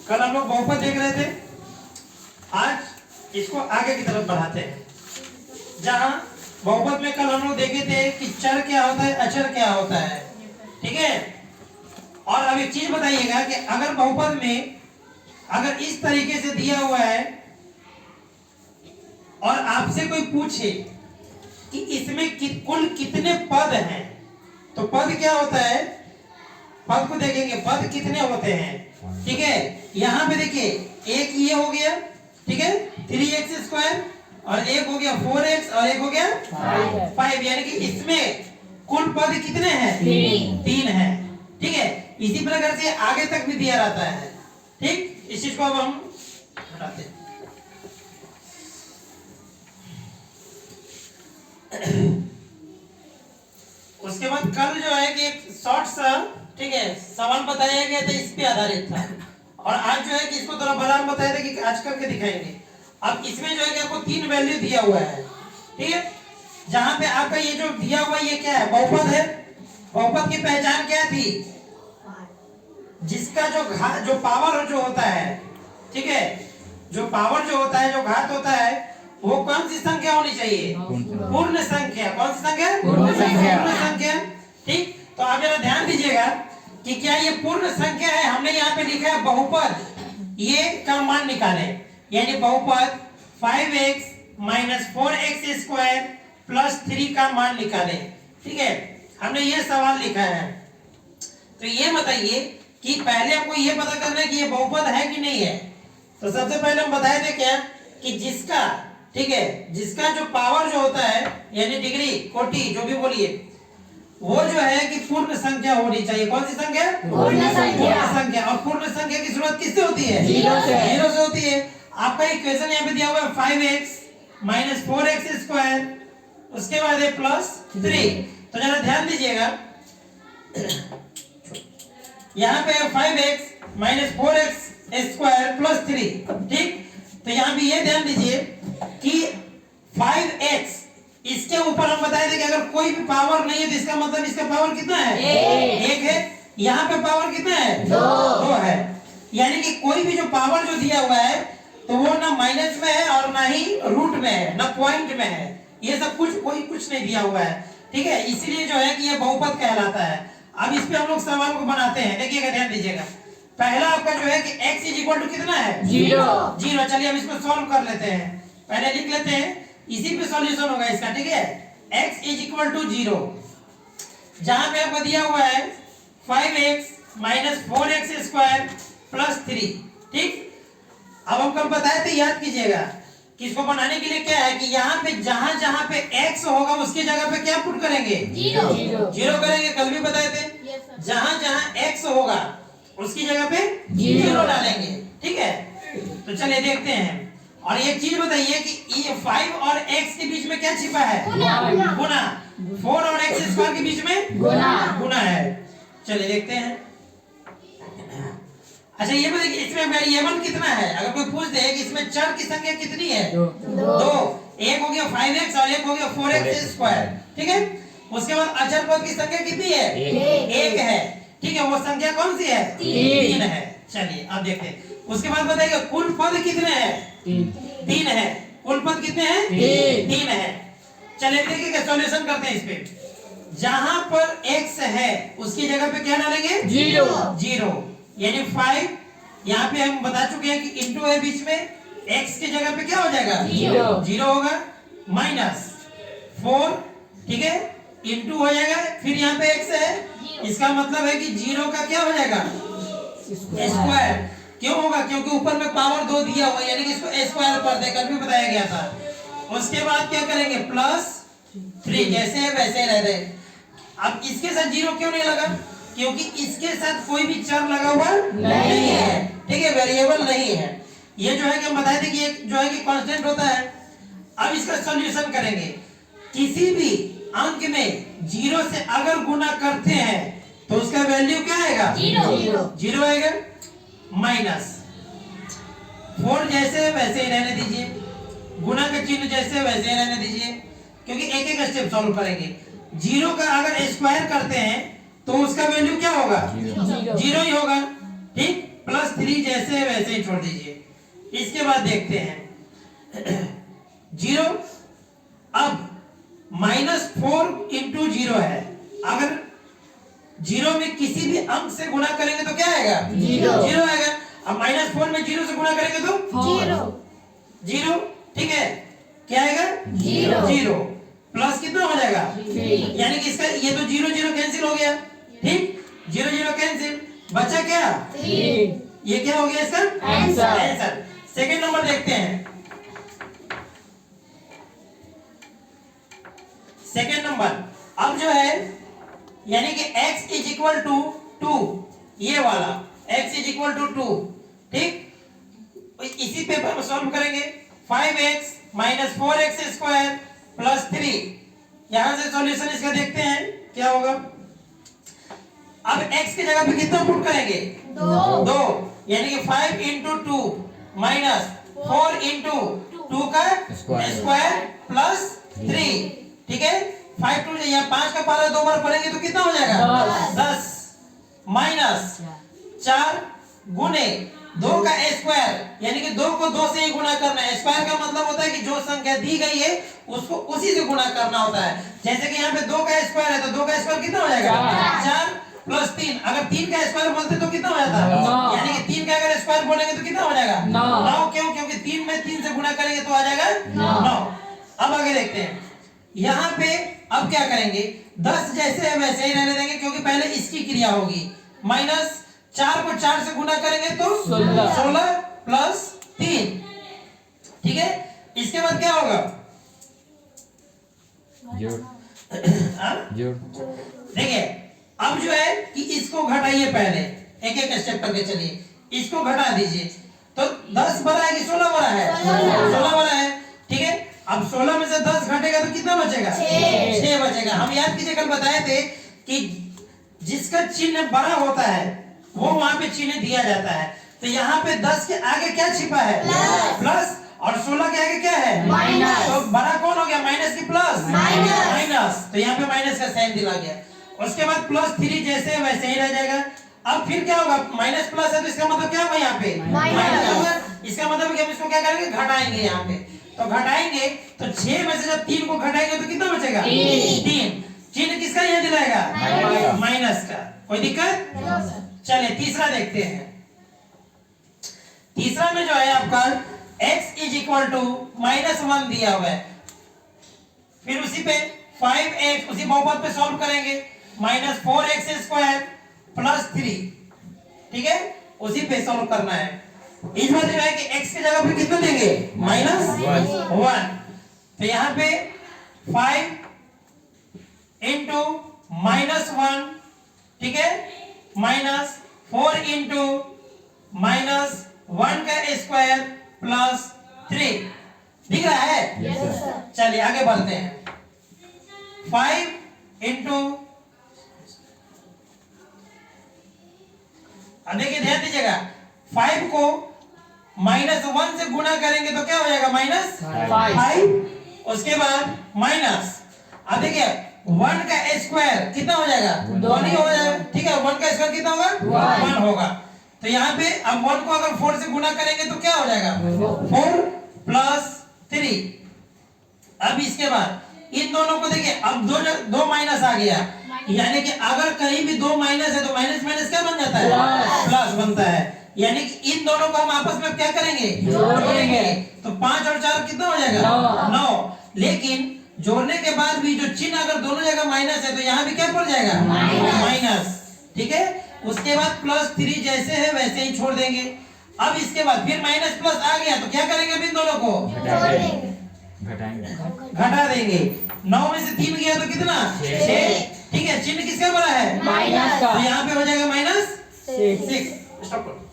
कल हम लोग बहुपद देख रहे थे, आज इसको आगे की तरफ बढ़ाते हैं। जहां बहुपद में कल हम लोग देखे थे कि चर क्या होता है, अचर क्या होता है, ठीक है। और अब एक चीज बताइएगा कि अगर बहुपद में अगर इस तरीके से दिया हुआ है और आपसे कोई पूछे कि इसमें कुल कितने पद हैं, तो पद क्या होता है, पद को देखेंगे पद कितने होते हैं, ठीक है। यहां पे देखिए एक ये हो गया, ठीक है, 3x², और एक हो गया 4x, और एक हो गया 5, यानी कि इसमें कुल पद कितने हैं, 3 हैं, ठीक है। इसी प्रकार से आगे तक भी दिया रहता है, ठीक। इस चीज को अब हम हटाते हैं। उसके बाद कल जो है कि एक शॉर्ट सा, ठीक है, सवाल बताया गया था, इस पे आधारित था। और आज जो है कि इसको थोड़ा बड़ा हम बताया था कि आज करके दिखाएंगे। अब इसमें जो है कि आपको 3 वैल्यू दिया हुआ है, ठीक है। जहां पे आपका ये जो दिया हुआ ये क्या है, बहुपद है। बहुपद की पहचान क्या थी, जिसका जो पावर जो होता है, ठीक है, जो पावर जो होता है, जो घात होता है, वो कौन सी संख्या होनी चाहिए, पूर्ण संख्या। कौन सी संख्या, पूर्ण संख्या, ठीक। तो आप जरा ध्यान दीजिएगा कि क्या ये पूर्ण संख्या है। हमने यहाँ पे लिखा है बहुपद, ये का मान निकाले, यानी बहुपद 5x - 4x² + 3 का मान निकाले, ठीक है। हमने ये सवाल लिखा है। तो ये बताइए कि पहले हमको ये पता करना है कि ये बहुपद है कि नहीं है। तो सबसे पहले हम बताए थे क्या कि जिसका, ठीक है, जिसका जो पावर जो होता है, यानी डिग्री, कोटि, जो भी बोलिए, वो जो है कि पूर्ण संख्या होनी चाहिए। कौन सी संख्या, पूर्ण संख्या। और पूर्ण संख्या की शुरुआत किससे होती है, 0 से होती है। आपका इक्वेशन यहाँ पे दिया हुआ है 5x - 4x², उसके बाद है +3। तो जरा ध्यान दीजिएगा, यहाँ पे 5x - 4x² + 3, ठीक। तो यहाँ पे ये ध्यान दीजिए कि 5x, इसके ऊपर हम बताए थे कि अगर कोई भी पावर नहीं है तो इसका मतलब इसका पावर कितना है, 1 है। यहाँ पे पावर कितना है, 2 है। यानी कि कोई भी जो पावर जो दिया हुआ है तो वो ना माइनस में है और ना ही रूट में है, ना पॉइंट में है, ये सब कुछ नहीं दिया हुआ है, ठीक है। इसीलिए जो है कि ये बहुपद कहलाता है। अब इस पे हम लोग सवाल को बनाते हैं, देखिएगा, ध्यान दीजिएगा। पहला आपका जो है कि x = कितना है, 0। चलिए हम इसको सॉल्व कर लेते हैं, पहले लिख लेते हैं, इसी पे सॉल्यूशन होगा इसका, ठीक है। x = 0, जहां पे आपको दिया हुआ है 5x - 4x² + 3, ठीक। अब हम कल बताए थे, याद कीजिएगा कि इसको बनाने के लिए क्या है कि यहाँ पे जहां पे x होगा उसकी जगह पे क्या पुट करेंगे, 0 करेंगे। कल भी बताए थे, जहां x होगा उसकी जगह पे 0 डालेंगे, ठीक है। तो चलिए देखते हैं। और एक चीज बताइए कि ये 5 और x के बीच में क्या छिपा है, गुना। 4 और x² के बीच में गुना है। चलिए देखते हैं। अच्छा ये बताइए इसमें वेरिएबल कितना है। अगर कोई पूछ दे कि इसमें चर की संख्या कितनी है, 2। एक हो गया 5x और एक हो गया 4x², ठीक है। उसके बाद अचर पद की संख्या कितनी है, 1 है, ठीक है। वो संख्या कौन सी है, 3 है। चलिए अब देखते हैं। उसके बाद बताइए कुल पद कितने हैं, 3 है। कुल पद कितने हैं, 3 है। चलिए देखिए सॉल्यूशन करते हैं इस पे। जहां पर x है उसकी जगह पे क्या डालेंगे, 0। यानी 5, यहाँ पे हम बता चुके हैं कि इंटू है बीच में, x की जगह पे क्या हो जाएगा, 0 होगा, -4, ठीक है, इंटू हो जाएगा, फिर यहाँ पे x है, इसका मतलब है कि 0 का क्या हो जाएगा, स्क्वायर। क्यों होगा, क्योंकि ऊपर में पावर 2 दिया हुआ है, यानी कि इसको स्क्वायर कर दे, कल भी बताया गया था। उसके बाद क्या करेंगे, +3, जैसे है वैसे रह रहे। अब इसके साथ 0 क्यों नहीं लगा, क्योंकि इसके साथ कोई भी चर लगा हुआ नहीं है, ठीक है, वेरिएबल नहीं है। ये जो है कि हम बताए थे कि एक जो है कि कांस्टेंट होता है। अब इसका सॉल्यूशन करेंगे। किसी भी अंक में 0 से अगर गुना करते हैं तो उसका वैल्यू क्या आएगा, 0 आएगा। -4 जैसे वैसे ही रहने दीजिए, गुना का चिन्ह जैसे वैसे ही रहने दीजिए, क्योंकि एक एक स्टेप सॉल्व करेंगे। 0 का अगर स्क्वायर करते हैं तो उसका वैल्यू क्या होगा, 0 ही होगा, ठीक। +3 जैसे है वैसे ही छोड़ दीजिए। इसके बाद देखते हैं 0। अब -4 × 0 है, अगर 0 में किसी भी अंक से गुणा करेंगे तो क्या आएगा? 0 आएगा। अब -4 में 0 से गुणा करेंगे तो 0, ठीक है, क्या आएगा? 0 प्लस कितना हो जाएगा? यानी कि इसका ये तो 0 0 कैंसिल हो गया, ठीक, 0 0 कैंसिल, बचा क्या? 3। ये क्या हो गया इसका आंसर। सेकंड नंबर देखते हैं। सेकंड नंबर, अब जो है यानी कि x = 2, ये वाला x = 2, ठीक, इसी पेपर में सॉल्व करेंगे। 5x - 4x² + 3, यहां से सॉल्यूशन इसका देखते हैं क्या होगा। अब x की जगह पे कितना पुट करेंगे? 2, यानी कि 5 × 2 - 4 × 2 का स्क्वायर प्लस 3, ठीक है। 5 2 या 5 का पारा 2 बार पढ़ेंगे तो कितना हो जाएगा? 10 माइनस 4 गुने 2 का स्क्वायर, यानी कि 2 को 2 से ही गुणा करना है। स्क्वायर का मतलब होता है कि जो संख्या दी गई है उसको उसी से गुणा करना होता है। जैसे कि यहाँ पे 2 का स्क्वायर है तो 2 का स्क्वायर कितना हो जाएगा? 4 + 3। अगर 3 का स्क्वायर बोलते तो कितना हो जाता? यानी कि 3 का अगर स्क्वायर बोलेंगे तो कितना हो जाएगा? 9। क्यों? क्योंकि 3 में 3 से गुणा करेंगे तो आ जाएगा 9। अब आगे देखते हैं, यहाँ पे अब क्या करेंगे? 10 जैसे है वैसे ही रहने देंगे, क्योंकि पहले इसकी क्रिया होगी। -4 को 4 से गुणा करेंगे तो 16 + 3, ठीक है। इसके बाद क्या होगा? जोड़। देखिए अब जो है कि इसको घटाइए, पहले एक एक स्टेप करके चलिए। इसको घटा दीजिए तो 10 बड़ा है कि 16 बड़ा है? 16 बड़ा है, ठीक है। अब 16 में से 10 घटेगा तो कितना बचेगा? 6 बचेगा। हम याद कीजिए कल बताए थे कि जिसका चिन्ह बड़ा होता है वो वहां पे चिन्ह दिया जाता है। तो यहाँ पे 10 के आगे क्या छिपा है? प्लस, और 16 के आगे क्या है? माइनस। तो बड़ा कौन हो गया? माइनस की प्लस? माइनस। तो यहाँ पे माइनस का साइन दिला गया। उसके बाद +3 जैसे वैसे ही रह जाएगा। अब फिर क्या होगा? माइनस प्लस है तो इसका मतलब क्या होगा? यहाँ पे माइनस होगा। इसका मतलब कि हम इसको क्या करेंगे? घटाएंगे। यहाँ पे तो घटाएंगे तो 6 में से जब 3 को घटाएंगे तो कितना बचेगा? 3। चिन्ह किसका यहाँ दिलाएगा? माइनस का। कोई दिक्कत? चलिए तीसरा देखते हैं। तीसरा में जो है आपका x = -1 दिया हुआ है, फिर उसी पे 5x उसी बहुपद पे सॉल्व करेंगे। -4x² + 3, ठीक है, उसी पे सॉल्व करना है। इस बार जो है कि x की जगह पे कितना देंगे? -1। तो यहाँ पे 5 × -1, ठीक है, -4 × -1 का स्क्वायर + 3, दिख रहा है? चलिए आगे बढ़ते हैं। 5 × देखिए ध्यान दीजिएगा, 5 को -1 से गुणा करेंगे तो क्या हो जाएगा? -5। उसके बाद माइनस, अब देखिए 1 का स्क्वायर कितना हो जाएगा? 1 ही हो जाएगा, ठीक है। 1 का स्क्वायर कितना होगा? 1 होगा। तो यहाँ पे अब 1 को अगर 4 से गुणा करेंगे तो क्या हो जाएगा? 4 + 3। अब इसके बाद इन दोनों को देखिए, अब दो माइनस आ गया, यानी कि अगर कहीं भी 2 माइनस है तो माइनस माइनस क्या बन जाता है? प्लस बनता है। यानी कि इन दोनों को हम आपस में क्या करेंगे? जोड़ेंगे। तो 5 और 4 कितना हो जाएगा? 9। लेकिन जोड़ने के बाद भी जो चिन्ह अगर दोनों जगह माइनस है तो यहाँ भी क्या पड़ जाएगा? माइनस, ठीक है। उसके बाद +3 जैसे है वैसे ही छोड़ देंगे। अब इसके बाद फिर माइनस प्लस आ गया तो क्या करेंगे? अब इन दोनों को घटा देंगे। 9 में से 3 गया तो कितना? 6, ठीक है। चिन्ह किसका बड़ा है? माइनस का। तो यहाँ पे हो जाएगा -6। स्टॉप करो।